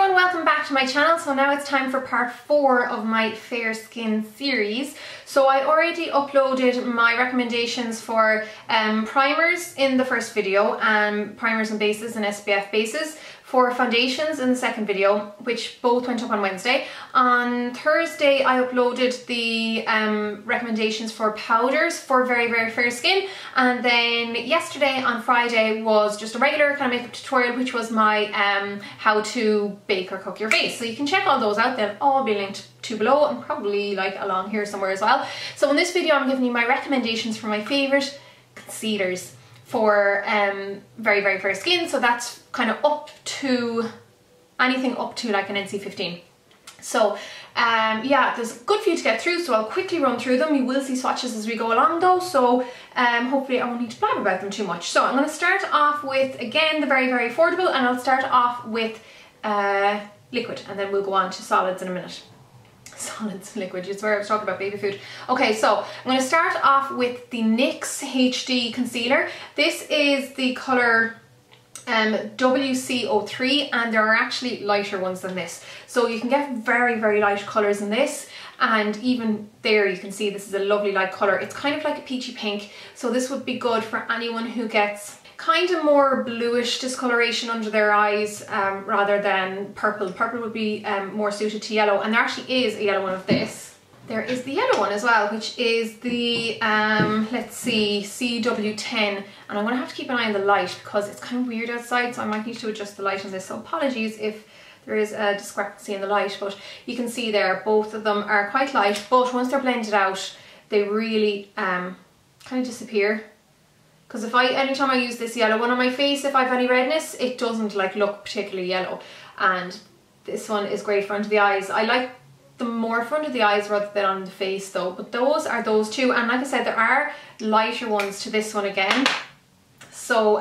and welcome back to my channel. So now it's time for part 4 of my fair skin series. So I already uploaded my recommendations for primers in the first video, primers and bases and SPF bases, for foundations in the second video, which both went up on Wednesday. On Thursday I uploaded the recommendations for powders for very fair skin, and then yesterday on Friday was just a regular kind of makeup tutorial, which was my how to bake or cook your face. So you can check all those out, they'll all be linked to below and probably like along here somewhere as well. So in this video I'm giving you my recommendations for my favourite concealers for very fair skin. So that's kind of up to anything up to like an NC15. So yeah, there's a good few to get through, so I'll quickly run through them. You will see swatches as we go along though, so hopefully I won't need to blab about them too much. So I'm going to start off with, again, the very affordable, and I'll start off with liquid, and then we'll go on to solids in a minute. Solids, liquid, you swear I was talking about baby food. Okay, so I'm going to start off with the NYX HD Concealer. This is the colour WC03, and there are actually lighter ones than this. So you can get very light colours in this, and even there you can see this is a lovely light colour. It's kind of like a peachy pink, so this would be good for anyone who gets kind of more bluish discoloration under their eyes rather than purple. Purple would be more suited to yellow, and there actually is a yellow one of this. There is the yellow one as well, which is the, let's see, CW10, and I'm going to have to keep an eye on the light because it's kind of weird outside, so I might need to adjust the light on this, so apologies if there is a discrepancy in the light, but you can see there both of them are quite light, but once they're blended out they really kind of disappear. Because anytime I use this yellow one on my face, if I have any redness, it doesn't like look particularly yellow. And this one is great for under the eyes. I like them more for under the eyes rather than on the face though. But those are those two. And like I said, there are lighter ones to this one again. So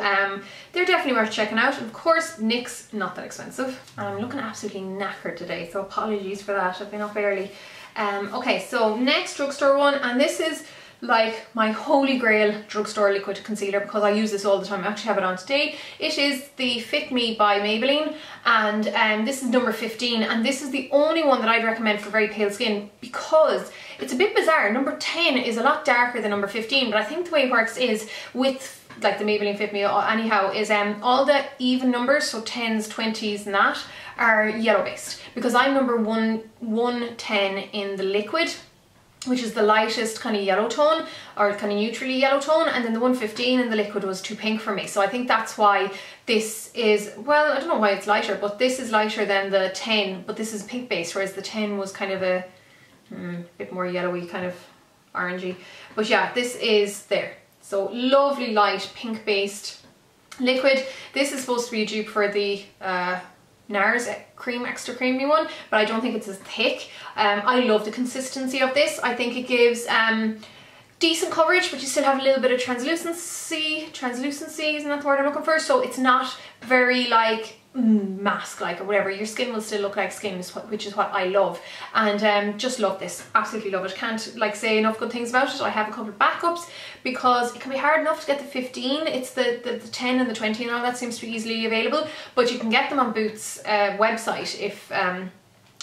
they're definitely worth checking out. And of course, NYX, not that expensive. And I'm looking absolutely knackered today, so apologies for that. I've been up early. Okay, so next drugstore one, and this is like my holy grail drugstore liquid concealer because I use this all the time. I actually have it on today. It is the Fit Me by Maybelline, and this is number 15, and this is the only one that I'd recommend for very pale skin because it's a bit bizarre. Number 10 is a lot darker than number 15, but I think the way it works is with like the Maybelline Fit Me anyhow is all the even numbers, so 10s, 20s and that, are yellow based, because I'm number 110 in the liquid, which is the lightest kind of yellow tone, or kind of neutrally yellow tone, and then the 115 in the liquid was too pink for me. So I think that's why this is, well, I don't know why it's lighter, but this is lighter than the 10, but this is pink based, whereas the 10 was kind of a bit more yellowy, kind of orangey. But yeah, this is there. So lovely light pink based liquid. This is supposed to be a dupe for the NARS cream, extra creamy one, but I don't think it's as thick. I love the consistency of this. I think it gives decent coverage, but you still have a little bit of translucency, isn't that the word I'm looking for? So it's not very like mask-like or whatever. Your skin will still look like skin, which is what I love, and just love this, absolutely love it. Can't like say enough good things about it. I have a couple of backups because it can be hard enough to get the 15. It's the 10 and the 20 and all that seems to be easily available, but you can get them on Boots website if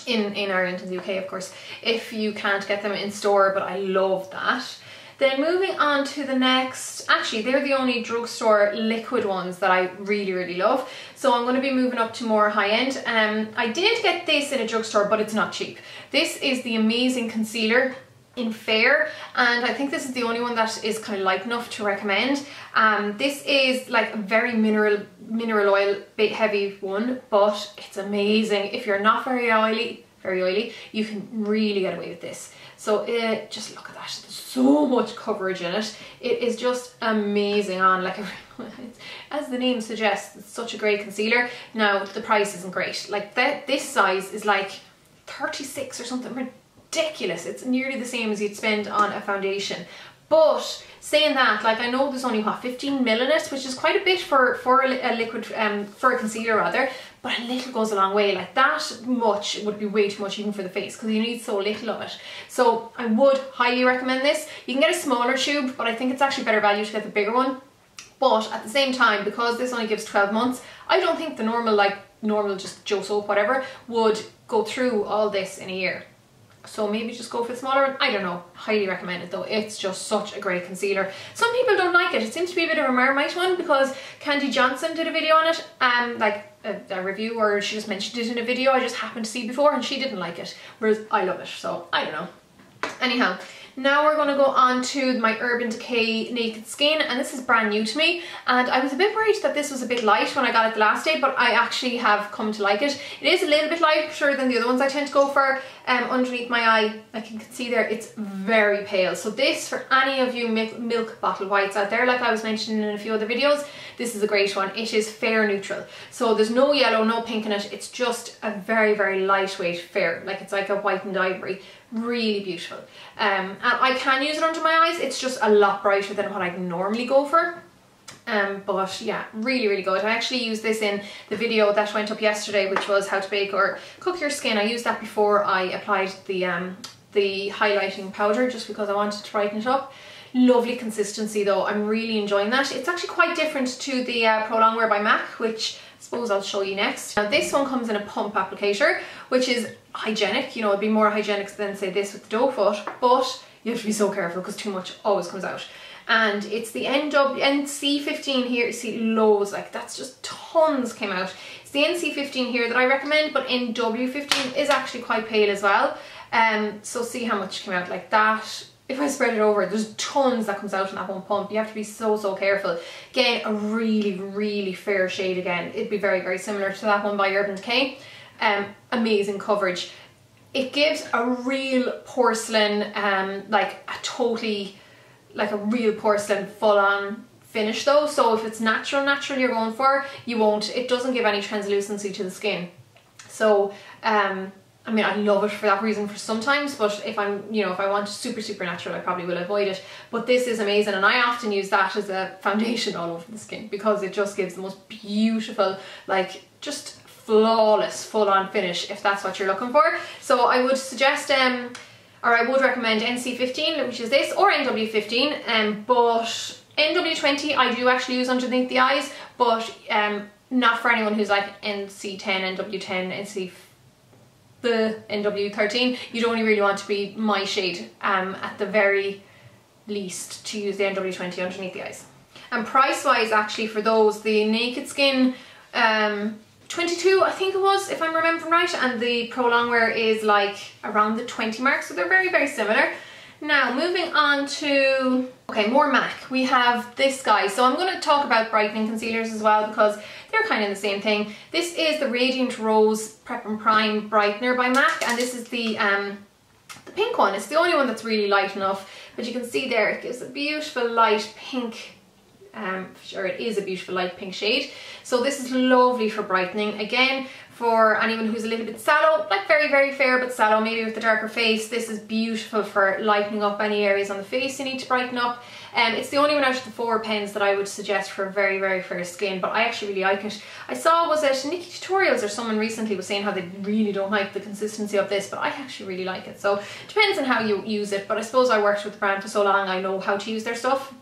in Ireland and the UK of course, if you can't get them in store, but I love that. Then moving on to the next, actually they're the only drugstore liquid ones that I really love. So I'm going to be moving up to more high end. I did get this in a drugstore, but it's not cheap. This is the Amazing Concealer in Fair, and I think this is the only one that is kind of light enough to recommend. This is like a very mineral oil heavy one, but it's amazing. If you're not very oily, you can really get away with this. So just look at that, there's so much coverage in it. It is just amazing on, like, as the name suggests, it's such a great concealer. Now the price isn't great, like this size is like 36 or something ridiculous. It's nearly the same as you'd spend on a foundation. But saying that, like, I know there's only what, 15 ml in it, which is quite a bit for a liquid, for a concealer rather, but a little goes a long way. Like that much would be way too much even for the face because you need so little of it. So I would highly recommend this. You can get a smaller tube, but I think it's actually better value to get the bigger one. But at the same time, because this only gives 12 months, I don't think the normal like normal just Joe soap, whatever, would go through all this in a year. So maybe just go for the smaller one. I don't know. Highly recommend it though. It's just such a great concealer. Some people don't like it. It seems to be a bit of a Marmite one because Candy Johnson did a video on it. Like a review, or she just mentioned it in a video I just happened to see before, and she didn't like it. Whereas I love it. So I don't know. Anyhow. Now we're going to go on to my Urban Decay Naked Skin, and this is brand new to me, and I was a bit worried that this was a bit light when I got it the last day, but I actually have come to like it. It is a little bit lighter than the other ones I tend to go for. Underneath my eye, like you can see there, it's very pale. So this, for any of you milk bottle whites out there, like I was mentioning in a few other videos, this is a great one. It is fair neutral. So there's no yellow, no pink in it. It's just a very, very lightweight fair. Like it's like a whitened ivory. Really beautiful. And I can use it under my eyes. It's just a lot brighter than what I normally go for. But yeah, really, really good. I actually used this in the video that went up yesterday, which was how to bake or cook your skin. I used that before I applied the highlighting powder, just because I wanted to brighten it up. Lovely consistency though. I'm really enjoying that. It's actually quite different to the Prolongwear by MAC, which I suppose I'll show you next. Now this one comes in a pump applicator, which is hygienic. You know, it'd be more hygienic than say this with the doe foot, but you have to be so careful because too much always comes out. And it's the NC15 here. You see loads, like that's just tons came out. It's the NC15 here that I recommend, but NW15 is actually quite pale as well. So see how much came out like that. If I spread it over, there's tons that comes out in that one pump. You have to be so, so careful. Again, a really, really fair shade again. It'd be very, very similar to that one by Urban Decay. Amazing coverage. It gives a real porcelain, like a real porcelain full-on finish though. So if it's natural you're going for, you won't, it doesn't give any translucency to the skin. So, I mean, I love it for that reason for sometimes, but if I'm, you know, if I want super, super natural, I probably will avoid it. But this is amazing, and I often use that as a foundation all over the skin because it just gives the most beautiful, like, just flawless, full-on finish if that's what you're looking for. So I would suggest, or I would recommend NC15, which is this, or NW15, but NW20 I do actually use underneath the eyes, but not for anyone who's like NC10, NW10, the NW13. You'd only really want to be my shade at the very least to use the NW20 underneath the eyes. And price wise, actually, for those, the Naked Skin 22 I think it was, if I'm remembering right, and the Prolongwear is like around the 20 mark, so they're very, very similar. Now moving on to, okay, more MAC. We have this guy. So I'm going to talk about brightening concealers as well because they're kind of the same thing. This is the Radiant Rose Prep and Prime Brightener by MAC, and this is the pink one. It's the only one that's really light enough, but you can see there it gives a beautiful light pink. Sure, it is a beautiful light pink shade. So this is lovely for brightening. Again, for anyone who's a little bit sallow, like very, very fair but sallow, maybe with a darker face, this is beautiful for lightening up any areas on the face you need to brighten up. It's the only one out of the 4 pens that I would suggest for very, very fair skin, but I actually really like it. I saw, was it NYX Tutorials or someone recently was saying how they really don't like the consistency of this, but I actually really like it. So it depends on how you use it, but I suppose I worked with the brand for so long, I know how to use their stuff.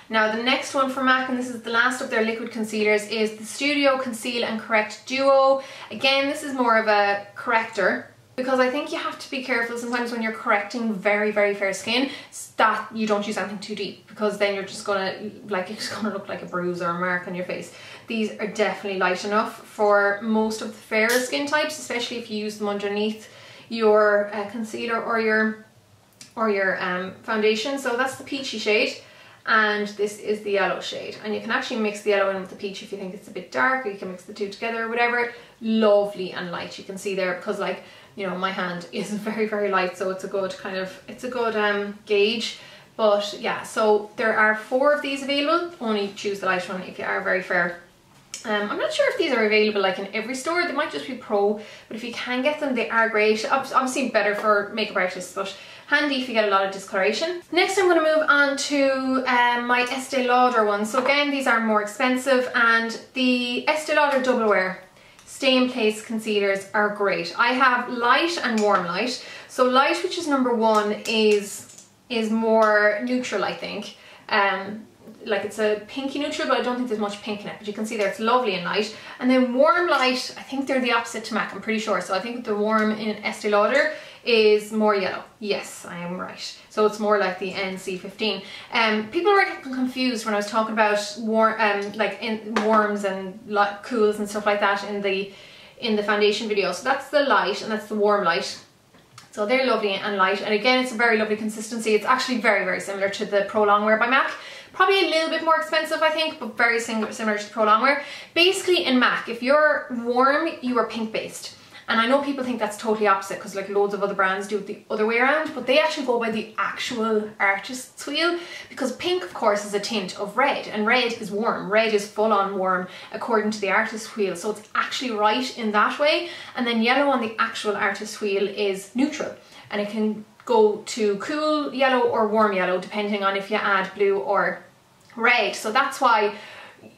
Now the next one from MAC, and this is the last of their liquid concealers, is the Studio Conceal and Correct Duo. Again, this is more of a corrector because I think you have to be careful sometimes when you're correcting very, very fair skin that you don't use anything too deep, because then you're just gonna, like, it's gonna look like a bruise or a mark on your face. These are definitely light enough for most of the fairer skin types, especially if you use them underneath your concealer or your foundation. So that's the peachy shade, and this is the yellow shade, and you can actually mix the yellow in with the peach if you think it's a bit dark, or you can mix the two together or whatever. Lovely and light, you can see there, because, like, you know, my hand is very, very light, so it's a good kind of, it's a good gauge. But yeah, so there are 4 of these available. Only choose the light one if you are very fair. I'm not sure if these are available like in every store. They might just be Pro, but if you can get them, they are great. Obviously better for makeup artists, but handy if you get a lot of discoloration. Next I'm going to move on to my Estee Lauder ones. So again, these are more expensive, and the Estee Lauder Double Wear Stay in Place concealers are great. I have light and warm light. So light, which is number 1, is more neutral, I think. like it's a pinky neutral, but I don't think there's much pink in it, but you can see there it's lovely and light. And then warm light, I think they're the opposite to MAC, I'm pretty sure. So I think the warm in Estee Lauder is more yellow. Yes, I am right. So it's more like the NC15. People were getting confused when I was talking about like in warms and cools and stuff like that in the foundation video. So that's the light and that's the warm light. So they're lovely and light, and again it's a very lovely consistency. It's actually very, very similar to the Prolongwear by MAC. Probably a little bit more expensive I think, but very similar to the Prolongwear. Basically in MAC, if you're warm, you are pink based. And I know people think that's totally opposite because like loads of other brands do it the other way around, but they actually go by the actual artist's wheel, because pink of course is a tint of red, and red is warm. Red is full on warm according to the artist's wheel, so it's actually right in that way. And then yellow on the actual artist's wheel is neutral, and it can go to cool yellow or warm yellow depending on if you add blue or red. So that's why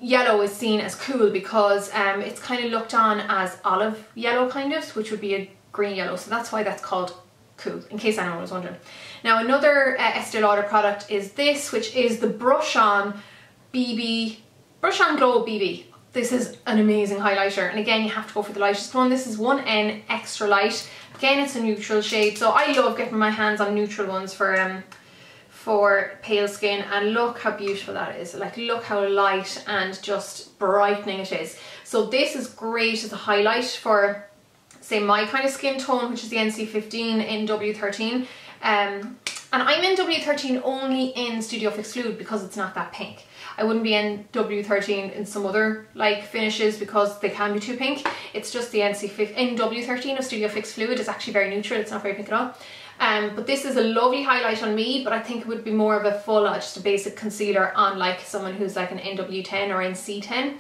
yellow is seen as cool, because it's kind of looked on as olive yellow kind of, which would be a green yellow, so that's why that's called cool, in case anyone was wondering. Now another Estee Lauder product is this, which is the Brush On Glow BB. This is an amazing highlighter, and again you have to go for the lightest one. This is 1N Extra Light. Again it's a neutral shade, so I love getting my hands on neutral ones for pale skin, and look how beautiful that is. Like look how light and just brightening it is. So this is great as a highlight for say my kind of skin tone, which is the NC15 NW13. And I'm NW13 only in Studio Fix Fluid because it's not that pink. I wouldn't be NW13 in some other like finishes because they can be too pink. It's just the NW13 of Studio Fix Fluid is actually very neutral, it's not very pink at all. But this is a lovely highlight on me, but I think it would be more of a full, just a basic concealer on like someone who's like an NW10 or NC10.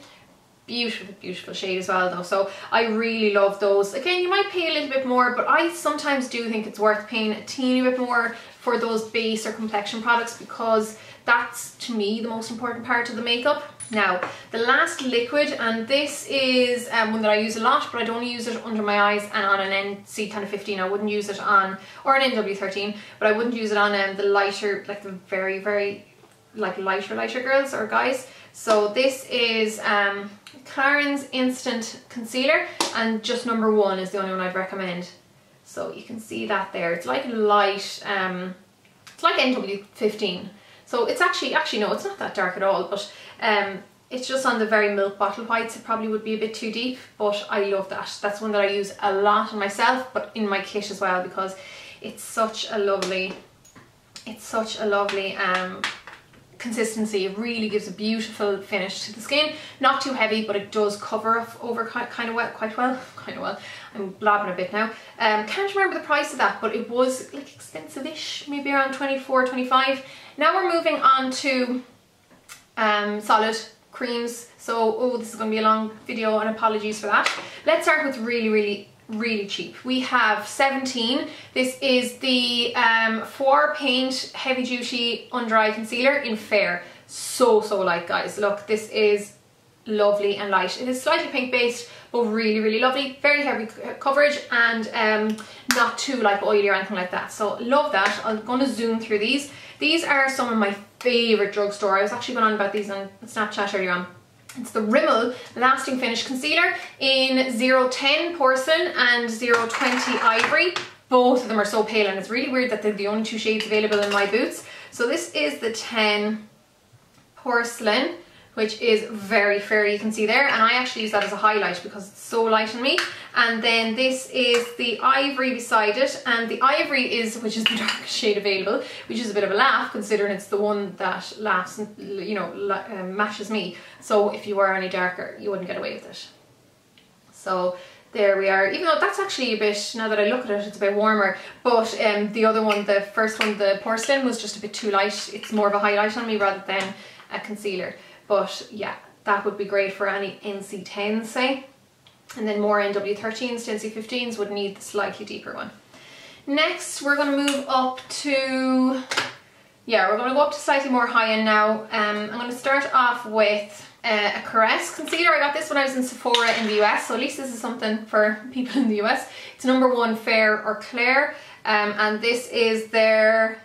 Beautiful, beautiful shade as well though. So I really love those. Again, you might pay a little bit more, but I sometimes do think it's worth paying a teeny bit more for those base or complexion products, because that's to me the most important part of the makeup. Now the last liquid, and this is one that I use a lot, but I'd only use it under my eyes and on an NC kind of 15. I wouldn't use it on, or an NW13, but I wouldn't use it on the lighter, like the very, very like lighter girls or guys. So this is Clarins Instant Concealer, and just number 1 is the only one I'd recommend. So you can see that there. It's like light, it's like NW15. So it's actually no, it's not that dark at all, but it's just on the very milk bottle whites. It probably would be a bit too deep, but I love that. That's one that I use a lot on myself, but in my kit as well, because it's such a lovely consistency. It really gives a beautiful finish to the skin. Not too heavy, but it does cover over quite well. I'm blabbing a bit now. Can't remember the price of that, but it was like expensive-ish, maybe around 24, 25. Now we're moving on to solid creams. So, this is going to be a long video, and apologies for that. Let's start with really cheap. We have 17. This is the Four Paint Heavy Duty Under Eye Concealer in Fair. So light, guys. Look, this is lovely and light. It is slightly pink based, but really lovely. Very heavy coverage, and not too like oily or anything like that. So love that. I'm going to zoom through these. These are some of my favourite drugstore. I was actually going on about these on Snapchat earlier on. It's the Rimmel Lasting Finish Concealer in 010 Porcelain and 020 Ivory. Both of them are so pale, and it's really weird that they're the only 2 shades available in my boots. So this is the 10 Porcelain, which is very fair, you can see there, and I actually use that as a highlight because it's so light on me. And then this is the Ivory beside it, and the Ivory is, which is the darkest shade available, which is a bit of a laugh considering it's the one that laughs, you know, matches me. So if you were any darker, you wouldn't get away with it. So there we are. Even though that's actually a bit, now that I look at it, it's a bit warmer. But the other one, the first one, the Porcelain, was just a bit too light. It's more of a highlight on me rather than a concealer. But yeah, that would be great for any NC10s, say. And then more NW13s to NC15s would need the slightly deeper one. Next, we're going to move up to, we're going to go up to slightly more high end now. I'm going to start off with a Caress concealer. I got this when I was in Sephora in the US, so at least this is something for people in the US. It's number 1 Fair or Claire, and this is their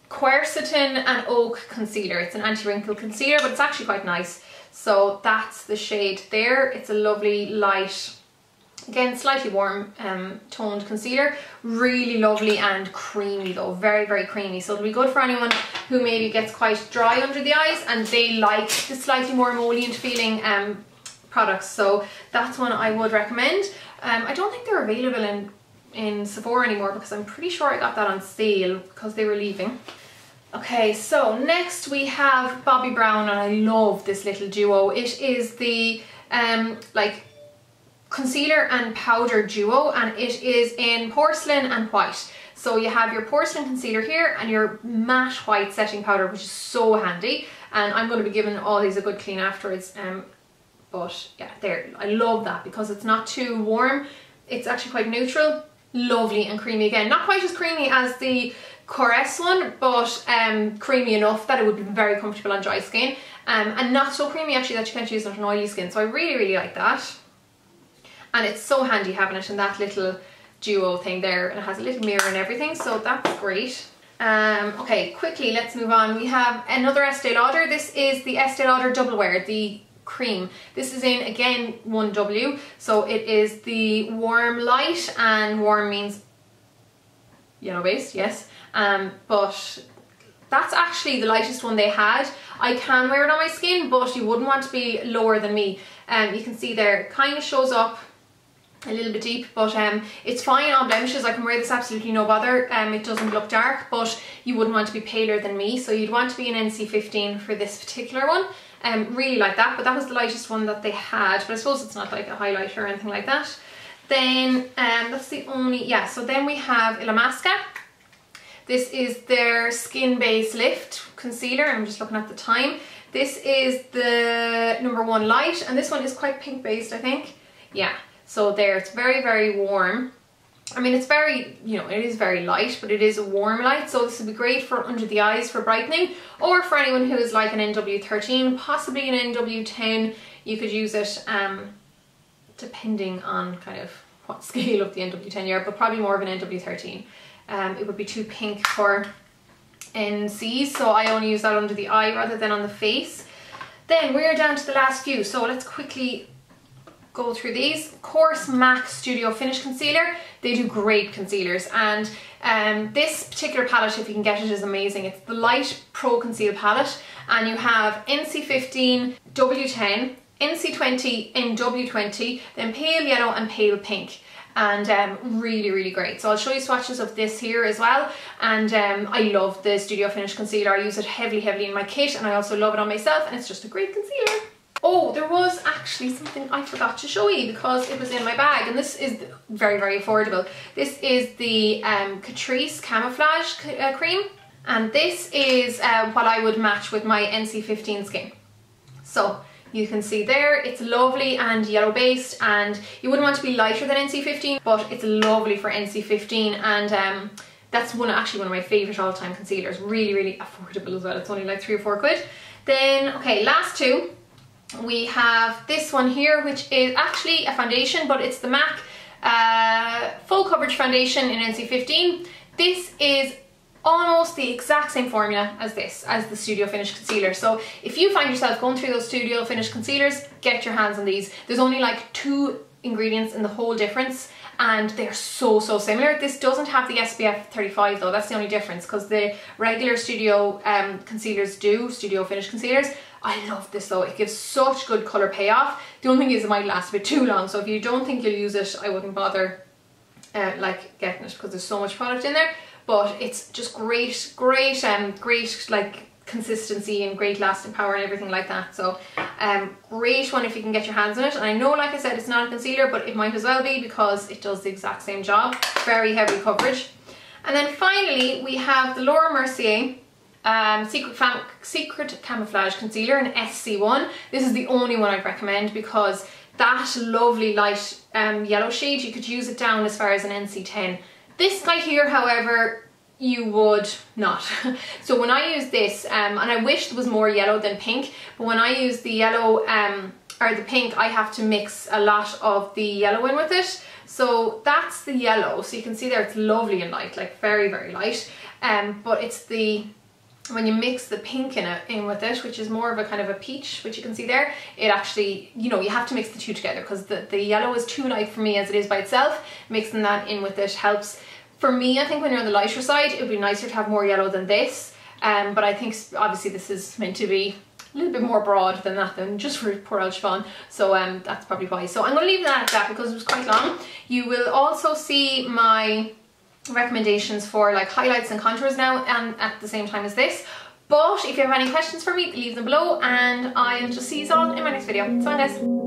Quercetin and Oak Concealer. It's an anti-wrinkle concealer, but it's actually quite nice. So that's the shade there. It's a lovely light, again slightly warm toned concealer. Really lovely and creamy though, very, very creamy. So it'll be good for anyone who maybe gets quite dry under the eyes and they like the slightly more emollient feeling products. So that's one I would recommend. I don't think they're available in Sephora anymore because I'm pretty sure I got that on sale because they were leaving. Okay, so next we have Bobbi Brown, and I love this little duo. It is the like concealer and powder duo, and it is in porcelain and white. So you have your porcelain concealer here and your matte white setting powder, which is so handy. And I'm going to be giving all these a good clean afterwards. But yeah, there, I love that because it's not too warm. It's actually quite neutral, lovely and creamy again. Not quite as creamy as the Coresse one, but creamy enough that it would be very comfortable on dry skin. And not so creamy actually that you can't use it on oily skin. So I really, really like that. And it's so handy having it in that little duo thing there, and it has a little mirror and everything, so that's great. Okay, quickly let's move on. We have another Estee Lauder. This is the Estee Lauder Double Wear, the cream. This is in, again, 1W, so it is the warm light, and warm means yellow based, yes, but that's actually the lightest one they had. I can wear it on my skin, but you wouldn't want to be lower than me. You can see there, it kind of shows up a little bit deep, but it's fine on blemishes. I can wear this absolutely no bother. It doesn't look dark, but you wouldn't want to be paler than me, so you'd want to be an NC15 for this particular one. Really like that, but that was the lightest one that they had, but I suppose it's not like a highlighter or anything like that. Then that's the only, yeah, so then we have Illamasqua. This is their Skin Base Lift Concealer, and I'm just looking at the time. This is the #1 light, and this one is quite pink based, I think. Yeah, so there, it's very, very warm. I mean, it's very, you know, it is very light, but it is a warm light, so this would be great for under the eyes for brightening, or for anyone who is like an NW13, possibly an NW10. You could use it depending on kind of what scale of the NW10 you are, but probably more of an NW13. It would be too pink for NCs, so I only use that under the eye rather than on the face. Then we're down to the last few, so let's quickly go through these. Course MAC Studio Finish Concealer. They do great concealers, and this particular palette, if you can get it, is amazing. It's the Light Pro Conceal palette, and you have NC15, W10, NC20, NW20, then pale yellow and pale pink. And really, really great. So I'll show you swatches of this here as well. And I love the Studio Finish Concealer. I use it heavily, heavily in my kit, and I also love it on myself, and it's just a great concealer. Oh, there was actually something I forgot to show you because it was in my bag, and this is very, very affordable. This is the Catrice Camouflage Cream, and this is what I would match with my NC15 skin. So you can see there, it's lovely and yellow based, and you wouldn't want to be lighter than NC15, but it's lovely for NC15, and that's actually one of my favourite all-time concealers. Really, really affordable as well. It's only like 3 or 4 quid. Then, okay, last two. We have this one here, which is actually a foundation, but it's the MAC Full Coverage Foundation in NC15. This is almost the exact same formula as this, as the Studio Finish Concealer. So if you find yourself going through those Studio Finish Concealers, get your hands on these. There's only like 2 ingredients in the whole difference, and they're so, so similar. This doesn't have the SPF 35 though, that's the only difference, because the regular Studio concealers do, Studio Finish Concealers. I love this though, it gives such good colour payoff. The only thing is it might last a bit too long, so if you don't think you'll use it, I wouldn't bother like getting it, because there's so much product in there. But it's just great, great like consistency and great lasting power and everything like that. So great one if you can get your hands on it. And I know, like I said, it's not a concealer, but it might as well be because it does the exact same job. Very heavy coverage. And then finally we have the Laura Mercier Secret Camouflage Concealer in SC1. This is the only one I'd recommend because that lovely light yellow shade, you could use it down as far as an NC10. This guy here, however, you would not. So when I use this, and I wish there was more yellow than pink, but when I use the yellow or the pink, I have to mix a lot of the yellow in with it. So that's the yellow. So you can see there it's lovely and light, like very, very light. But it's the when you mix the pink in with it, which is more of a kind of a peach, which you can see there, it actually, you know, you have to mix the two together because the yellow is too light for me as it is by itself. Mixing that in with it helps. For me, I think when you're on the lighter side, it would be nicer to have more yellow than this. But I think obviously this is meant to be a little bit more broad than that, than just for poor old Siobhan. So that's probably why. So I'm going to leave that at that because it was quite long. You will also see my recommendations for like highlights and contours now, and at the same time as this. But if you have any questions for me, leave them below, and I'll just see you all in my next video. So guys.